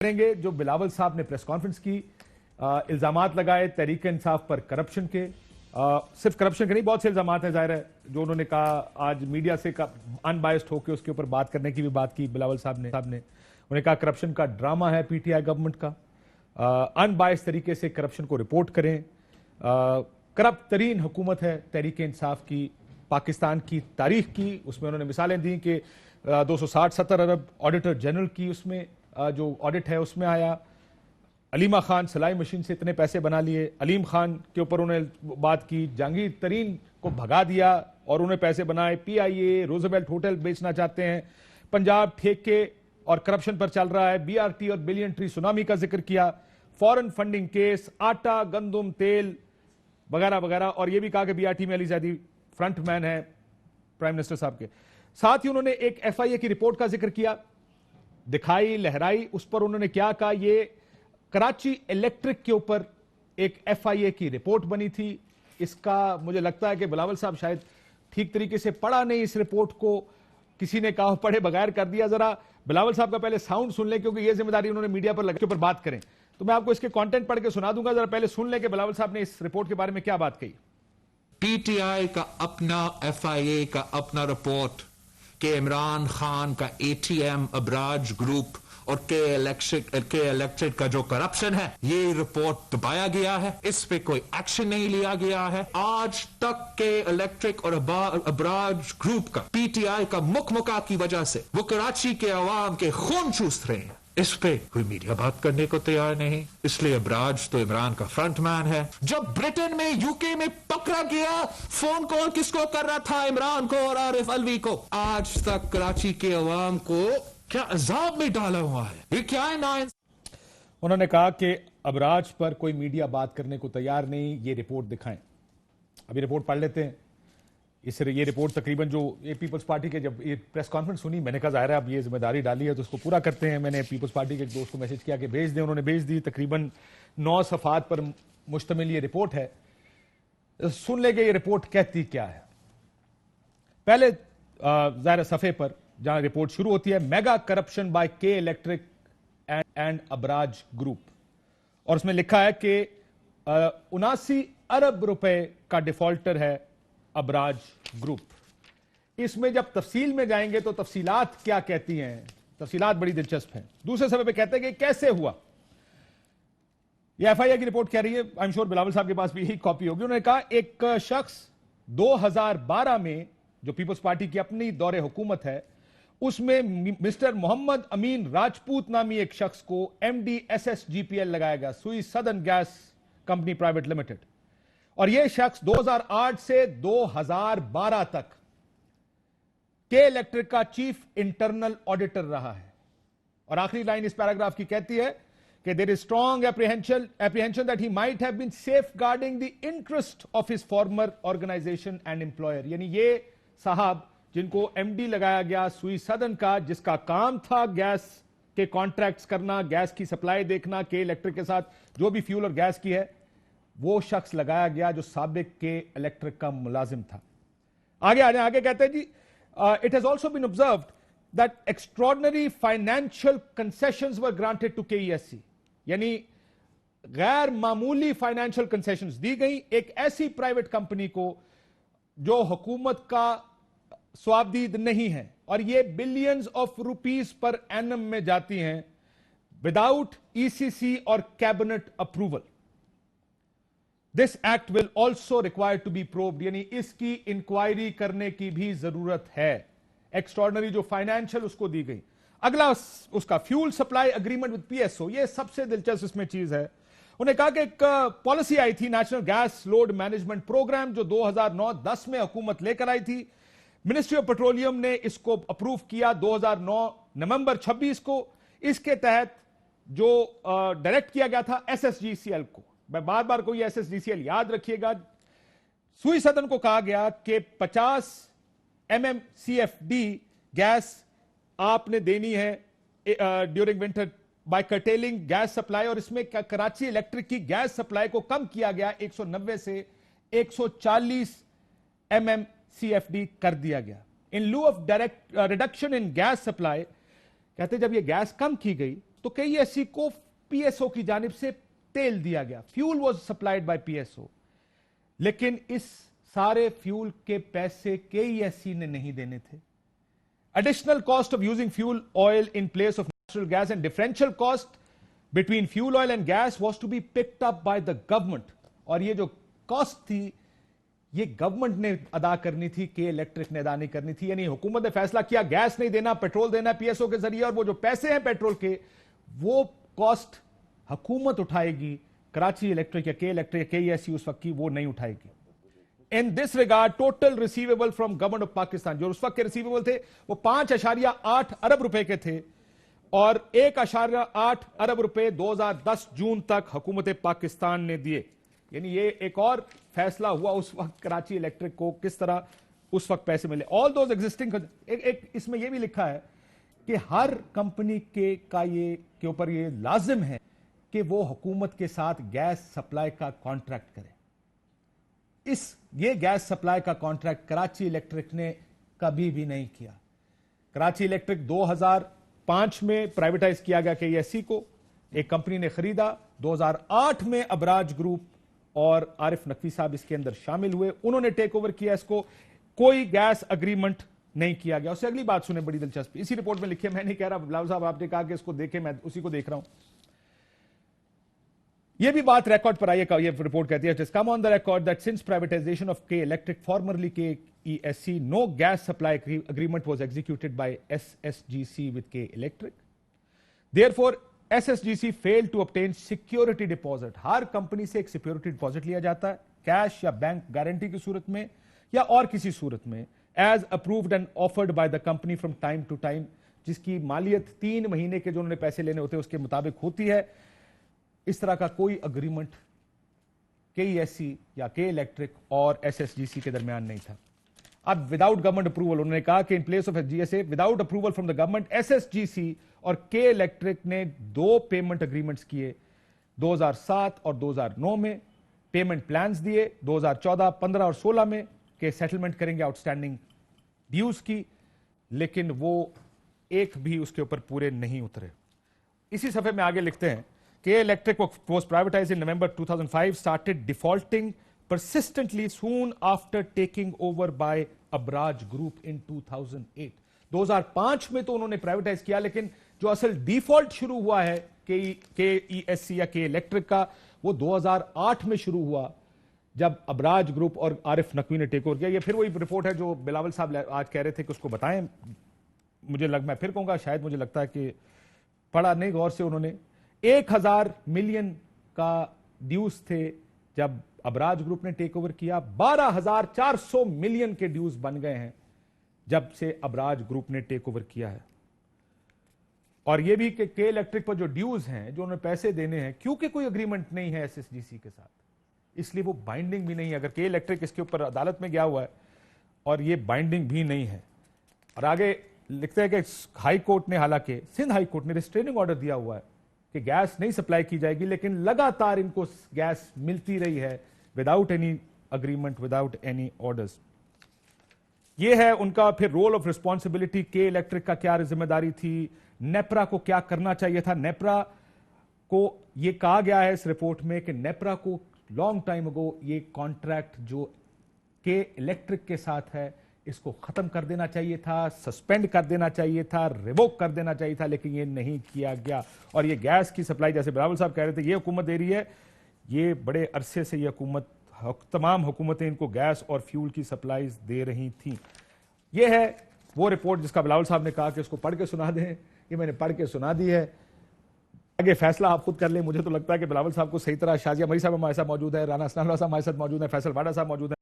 करेंगे जो बिलावल साहब ने प्रेस कॉन्फ्रेंस की, इल्जामात लगाए तहरीक इंसाफ पर करप्शन के, सिर्फ करप्शन के नहीं, बहुत से इल्जामात हैं जाहिर है जो उन्होंने कहा। आज मीडिया से अनबायस्ड होकर उसके ऊपर बात करने की भी बात की बिलावल साहब ने उन्हें कहा करप्शन का ड्रामा है पीटीआई गवर्नमेंट का, अनबायस्ड तरीके से करप्शन को रिपोर्ट करें। करप्ट तरीन हुकूमत है तहरीक इंसाफ की पाकिस्तान की तारीख की। उसमें उन्होंने मिसालें दी कि 260-70 अरब ऑडिटर जनरल की उसमें जो ऑडिट है उसमें आया। अलीमा खान सिलाई मशीन से इतने पैसे बना लिए, अलीम खान के ऊपर उन्होंने बात की, जहांगीर तरीन को भगा दिया और उन्हें पैसे बनाए। पीआईए रोजवेल्ट होटल बेचना चाहते हैं, पंजाब ठेके और करप्शन पर चल रहा है। बीआरटी और बिलियन ट्री सुनामी का जिक्र किया, फॉरेन फंडिंग केस, आटा गंदुम तेल वगैरह वगैरह। और यह भी कहा कि बीआरटी में अली जैदी फ्रंटमैन है प्राइम मिनिस्टर साहब के। साथ ही उन्होंने एक एफआईए की रिपोर्ट का जिक्र किया, दिखाई लहराई। उस पर उन्होंने क्या कहा, ये कराची इलेक्ट्रिक के ऊपर एक एफआईए की रिपोर्ट बनी थी। इसका मुझे लगता है कि बिलावल साहब शायद ठीक तरीके से पढ़ा नहीं इस रिपोर्ट को, किसी ने कहा पढ़े बगैर कर दिया। जरा बिलावल साहब का पहले साउंड सुन लें क्योंकि यह जिम्मेदारी उन्होंने मीडिया पर के ऊपर बात करें। तो मैं आपको इसके कंटेंट पढ़ के सुना दूंगा, जरा पहले सुन लें कि बिलावल साहब ने इस रिपोर्ट के बारे में क्या बात कही। पीटीआई का अपना एफआईए का अपना रिपोर्ट के इमरान खान का एटीएम अबराज ग्रुप और के इलेक्ट्रिक का जो करप्शन है, ये रिपोर्ट दबाया गया है, इस पे कोई एक्शन नहीं लिया गया है। आज तक के इलेक्ट्रिक और अबराज ग्रुप का पीटीआई का मुकमुका की वजह से वो कराची के अवाम के खून चूस रहे हैं, इस पे कोई मीडिया बात करने को तैयार नहीं। इसलिए अबराज तो इमरान का फ्रंटमैन है। जब ब्रिटेन में यूके में पकड़ा गया, फोन कॉल किसको कर रहा था, इमरान को और आरिफ अलवी को। आज तक कराची के अवाम को क्या अजाब में डाला हुआ है, ये क्या है ना। उन्होंने कहा कि अबराज पर कोई मीडिया बात करने को तैयार नहीं, ये रिपोर्ट दिखाएं। अभी रिपोर्ट पढ़ लेते हैं। ये रिपोर्ट तकरीबन जो ये पीपल्स पार्टी के, जब ये प्रेस कॉन्फ्रेंस सुनी, मैंने कहा जाहिर है अब ये जिम्मेदारी डाली है तो उसको पूरा करते हैं। मैंने पीपल्स पार्टी के एक दोस्त को मैसेज किया कि भेज दें, उन्होंने भेज दी। तकरीबन 9 सफ़ात पर मुश्तमिल ये रिपोर्ट है। सुन लेंगे ये रिपोर्ट कहती क्या है। पहले जाहिर सफ़े पर जहां रिपोर्ट शुरू होती है, मेगा करप्शन बाय के इलेक्ट्रिक एंड अबराज ग्रुप, और उसमें लिखा है कि 79 अरब रुपए का डिफॉल्टर है अबराज ग्रुप। इसमें जब तफसील में जाएंगे तो तफसीलात क्या कहती हैं, तफसीलात बड़ी दिलचस्प हैं। दूसरे समय पे कहते हैं कि कैसे हुआ। यह एफआईआर की रिपोर्ट कह रही है, आई एम श्योर बिलावल साहब के पास भी यही कॉपी होगी। उन्होंने कहा एक शख्स 2012 में, जो पीपल्स पार्टी की अपनी दौरे हुकूमत है, उसमें मिस्टर मोहम्मद अमीन राजपूत नामी एक शख्स को एमडी एसएसजीपीएल लगाया गया, सुई southern gas company private limited. और यह शख्स 2008 से 2012 तक के इलेक्ट्रिक का चीफ इंटरनल ऑडिटर रहा है। और आखिरी लाइन इस पैराग्राफ की कहती है कि there is strong apprehension that he might have been safeguarding the interest of his former organisation and employer. यानी ये साहब जिनको एमडी लगाया गया सुई सदन का, जिसका काम था गैस के कॉन्ट्रैक्ट्स करना, गैस की सप्लाई देखना, के इलेक्ट्रिक के साथ जो भी फ्यूल और गैस की है, वो शख्स लगाया गया जो साबिक के इलेक्ट्रिक का मुलाजिम था। आगे कहते हैं जी, it has also been observed that extraordinary financial concessions were granted to KESC. यानी गैर मामूली फाइनेंशियल कंसेशंस दी गई एक ऐसी प्राइवेट कंपनी को जो हुकूमत का स्वाबदीद नहीं है, और ये बिलियंस ऑफ रुपीस पर एनम में जाती हैं विदाउट ईसीसी और cabinet approval. This act will also require to be probed, यानी इसकी इंक्वायरी करने की भी जरूरत है। एक्स्ट्रॉर्डिनरी जो फाइनेंशियल उसको दी गई। अगला उसका fuel supply agreement with PSO, ये सबसे दिलचस्प इसमें चीज है। उन्हें कहा कि एक पॉलिसी आई थी, national gas load management programme, जो 2009-10 में हुकूमत लेकर आई थी। मिनिस्ट्री ऑफ पेट्रोलियम ने इसको अप्रूव किया 2009 नवंबर 26 को। इसके तहत जो डायरेक्ट किया गया था एसएसजीसीएल को, मैं बार बार कोई एसएसजीसीएल याद रखिएगा, सुई सदन को कहा गया कि 50 MMCFD गैस आपने देनी है during winter by curtailing gas supply. और इसमें कराची इलेक्ट्रिक की गैस सप्लाई को कम किया गया, 190 से 140 MMCFD कर दिया गया। इन लू of direct reduction in gas supply, कहते जब ये गैस कम की गई तो KESC को PSO की जानिब से तेल दिया गया, fuel was supplied by PSO, लेकिन इस सारे फ्यूल के पैसे KESC ने नहीं देने थे. Additional cost of using fuel oil in place of natural gas and differential cost between fuel oil and gas was to be picked up by the government. और ये जो कॉस्ट थी ये गवर्नमेंट ने अदा करनी थी, के इलेक्ट्रिक ने अदा नहीं करनी थी. यानी हुकूमत ने फैसला किया गैस नहीं देना, पेट्रोल देना PSO के जरिए, और वो जो पैसे हैं पेट्रोल के वो कॉस्ट हुकूमत उठाएगी. कराची इलेक्ट्रिक या के इलेक्ट्रिक या KESC उस वक्त की वो नहीं उठाएगी. In this regard total receivable from government of Pakistan, जो उस वक्त के रिसीवेबल थे वो 5.8 अरब रुपए के थे, और 1.8 अरब रुपए 2010 जून तक हुकूमत पाकिस्तान ने दिए. यानी ये एक और फैसला हुआ उस वक्त कराची इलेक्ट्रिक को किस तरह उस वक्त पैसे मिले. ऑल दोज एग्जिस्टिंग, एक इसमें ये भी लिखा है कि हर कंपनी के ऊपर ये लाजिम है कि वो हुकूमत के साथ गैस सप्लाई का कॉन्ट्रैक्ट करे. ये गैस सप्लाई का कॉन्ट्रैक्ट कराची इलेक्ट्रिक ने कभी भी नहीं किया. कराची इलेक्ट्रिक 2005 में प्राइवेटाइज किया गया KESC को, एक कंपनी ने खरीदा. 2008 में अबराज ग्रुप और आरिफ नकवी साहब इसके अंदर शामिल हुए, उन्होंने टेक ओवर किया इसको. कोई गैस अग्रीमेंट नहीं किया गया. उससे अगली बात सुने, बड़ी दिलचस्पी इसी रिपोर्ट में लिखी है. मैं नहीं कह रहा, बिलावल साहब आपने कहा कि इसको देखें, मैं उसी को देख रहा हूं. यह भी बात रिकॉर्ड पर आई है, ये रिपोर्ट कहती है, come on the record that since privatization of K Electric formerly KESC no gas supply agreement was executed by SSGC with K Electric. Therefore SSGC fail to obtain security deposit. हर company से एक security deposit लिया जाता है, cash या bank guarantee की सूरत में या और किसी सूरत में, as approved and offered by the company from time to time, जिसकी मालियत 3 महीने के जो उन्होंने पैसे लेने होते हैं उसके मुताबिक होती है. इस तरह का कोई अग्रीमेंट KESC या के इलेक्ट्रिक और SSGC के दरमियान नहीं था. अब विदाउट गवर्नमेंट अप्रूवल, उन्होंने कहा कि in place of GSA without approval from the government, SSGC और के इलेक्ट्रिक ने 2 पेमेंट अग्रीमेंट्स किए 2007 और 2009 में. पेमेंट प्लान्स दिए 2014, 15 और 16 में कि सेटलमेंट करेंगे आउटस्टैंडिंग ड्यूज की, लेकिन वो एक भी उसके ऊपर पूरे नहीं उतरे. इसी सफे में आगे लिखते हैं के electric was privatized in November 2005, started defaulting persistently soon after taking over by Abraj Group in 2008. 2005 में तो उन्होंने प्राइवेटाइज किया, लेकिन जो असल डिफॉल्ट शुरू हुआ है KESC या के इलेक्ट्रिक का, वो 2008 में शुरू हुआ जब अबराज ग्रुप और आरिफ नकवी ने टेक ओवर किया. ये फिर वही रिपोर्ट है जो बिलावल साहब आज कह रहे थे कि उसको बताएं. मैं फिर कहूंगा, शायद मुझे लगता है कि पढ़ा नहीं गौर से उन्होंने. 1000 मिलियन का ड्यूज थे जब अबराज ग्रुप ने टेक ओवर किया. 12,400 मिलियन के ड्यूज बन गए हैं जब से अबराज ग्रुप ने टेक ओवर किया है. और यह भी कि के इलेक्ट्रिक पर जो ड्यूज हैं, जो उन्हें पैसे देने हैं, क्योंकि कोई अग्रीमेंट नहीं है SSGC के साथ, इसलिए वो बाइंडिंग भी नहीं है. अगर के इलेक्ट्रिक इसके ऊपर अदालत में गया हुआ है और ये बाइंडिंग भी नहीं है. और आगे लिखते हैं कि हाई कोर्ट ने, हालांकि सिंध हाई कोर्ट ने रिस्ट्रेनिंग ऑर्डर दिया हुआ है कि गैस नहीं सप्लाई की जाएगी, लेकिन लगातार इनको गैस मिलती रही है without any agreement, without any orders. ये है उनका फिर रोल ऑफ रिस्पॉन्सिबिलिटी. के इलेक्ट्रिक का क्या जिम्मेदारी थी, नेप्रा को क्या करना चाहिए था. नेप्रा को यह कहा गया है इस रिपोर्ट में कि नेप्रा को लॉन्ग टाइम अगो ये कॉन्ट्रैक्ट जो के इलेक्ट्रिक के साथ है इसको खत्म कर देना चाहिए था, सस्पेंड कर देना चाहिए था, रिवोक कर देना चाहिए था, लेकिन ये नहीं किया गया. और ये गैस की सप्लाई, जैसे बिलावल साहब कह रहे थे, ये हुकूमत दे रही है. ये बड़े अरसे से ये हुकूमत, तमाम हुकूमतें इनको गैस और फ्यूल की सप्लाईज दे रही थी. ये है वो रिपोर्ट जिसका बिलावल साहब ने कहा कि उसको पढ़ के सुना दें. ये मैंने पढ़ के सुना दी है, आगे फैसला आप खुद कर लें. मुझे तो लगता है कि बिलावल साहब को सही तरह, शाजिया मरी साहब हमारे साथ मौजूद है, राना असलाम साहब हमारे साथ मौजूद है, फैसल वाडा साहब मौजूद है.